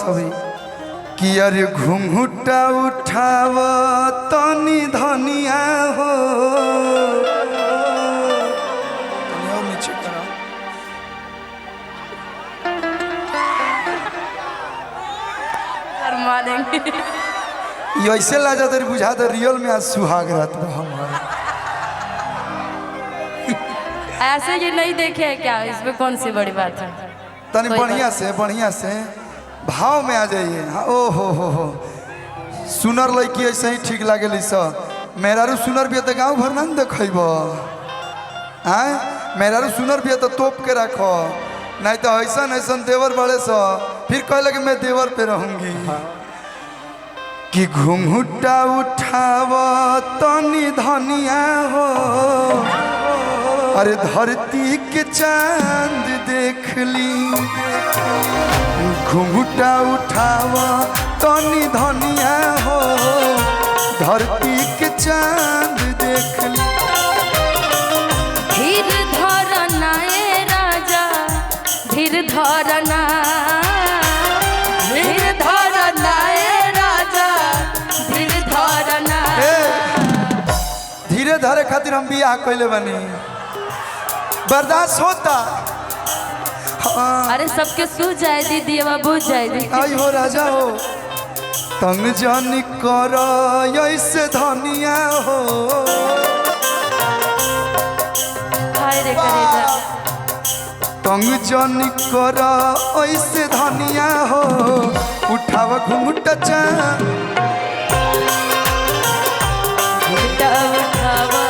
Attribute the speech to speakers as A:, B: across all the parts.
A: सभी कि अरे घुंघुटा उठाव तनी धनिया हो नीचे करो
B: शर्मा देंगे।
A: ये ऐसे ला जाते बुझा दे रियल में आज सुहाग रात में हमारा
B: ऐसे ये नहीं देखे है क्या, इसमें कौन सी बड़ी बात है।
A: तनी बढ़िया से भाव में आ जाइए। हाँ ओ हो सुनर लड़की ऐसे ही ठीक लगे मेहरारू सुनर भी तो गाँव भर ना देखेब आए मेहरारू सुनर भी तो तोप के रखो नहीं तो ऐसा देवर बड़े सा फिर कह लगे मैं देवर पे रहूंगी कि घुंघुटा उठाव तनी धनिया हो अरे धरती के चांद देख ली घुंघुटा उठाव तनी धनिया हो धरती के चांद देख ली।
B: धीर धरना ए राजा धीर धरना धीर धरना ए राजा धीर धरना।
A: धीरे धरे खातिर हम बियाह कैले बनी बर्दाश्त होता। हाँ।
B: अरे सबके सूझ जाए दीदी अब बुझ जाए दीदी।
A: आई हो राजा हो तंग जानी कर ऐसे धनिया हो
B: हाय रे करेजा
A: तंग जानी कर ऐसे धनिया हो उठाव घुंघुटा चांद
B: घुंघटा उठावा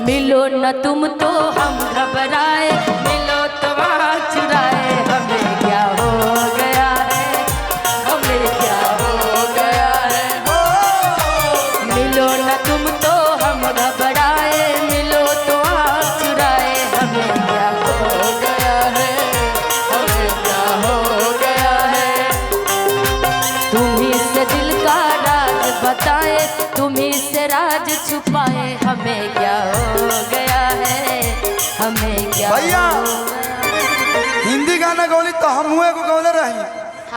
B: मिलो न तुम तो हम घबराए मिलो तो वहाँ चुराए हमें क्या हो गया है हमें क्या हो गया है। मिलो न तुम तो हम घबराए मिलो तो वहाँ चुराए हमें क्या हो गया है हमें क्या हो गया है। तुम्ही से दिल का राज बताए तुम्ही से राज छुपाए हमें क्या हो गया है हमें क्या
A: भैया हिंदी गाना गौली तो हम हुए को गौले रही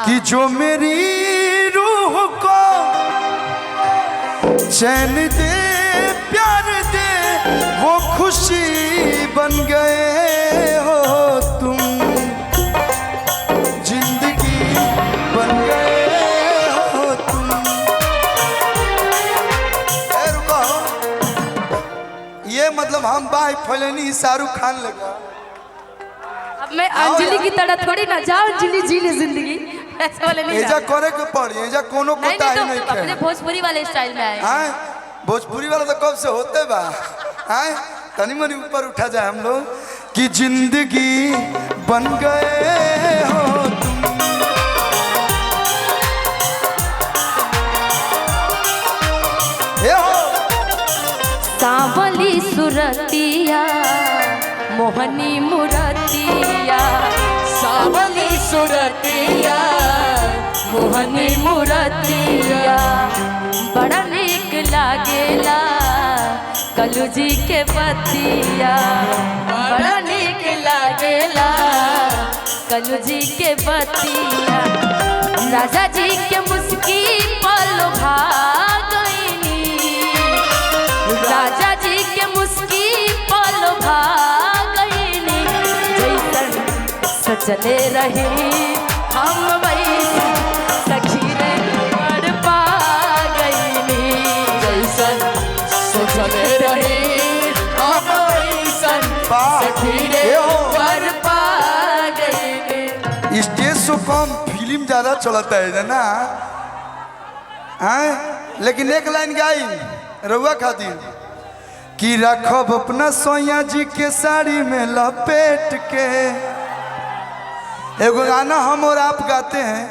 A: कि जो मेरी रूह को चैन दे प्यार दे वो खुशी बन गए हो तुम जिंदगी बन गए हो तुम। रुको ये मतलब हम बाई फैलनी शाहरुख खान लगा
B: अब मैं अंजलि की तरह थोड़ी ना जाओ अंजलि जी ले जिंदगी ऐसे वाले नहीं
A: एजा करे के पड़ी एजा कोनो
B: नहीं
A: कोता
B: तो
A: नहीं
B: अपने भोजपुरी वाले स्टाइल में आए
A: हैं भोजपुरी वाला तो कब से होते बा हैं तनी मनी ऊपर उठा जाए हम लोग कि जिंदगी बन गए हो तुम। ये हो
B: सांवली सुरतिया मोहनी मुरतिया सांवली सुरतिया मोहनी मुरतिया बड़ा नीक लागेला कलू जी के बतिया बड़ा नीक लागेला कलू जी के बतिया। राजा जी के मुस्की पल भाग गईनी राजा जी के मुस्की पल भाग गईनी जैसन सचले रही हम वैसे सखी रे पर पा गईनी जैसन सचले रही हम वैसन सखी रे पर पा गईनी।
A: स्टेज शो कम फिल्म ज्यादा चलता है ना हैं लेकिन एक लाइन गाई रउआ खातिर कि रखब अपना सोया जी के साड़ी में लपेट के। एगो गाना हम और आप गाते हैं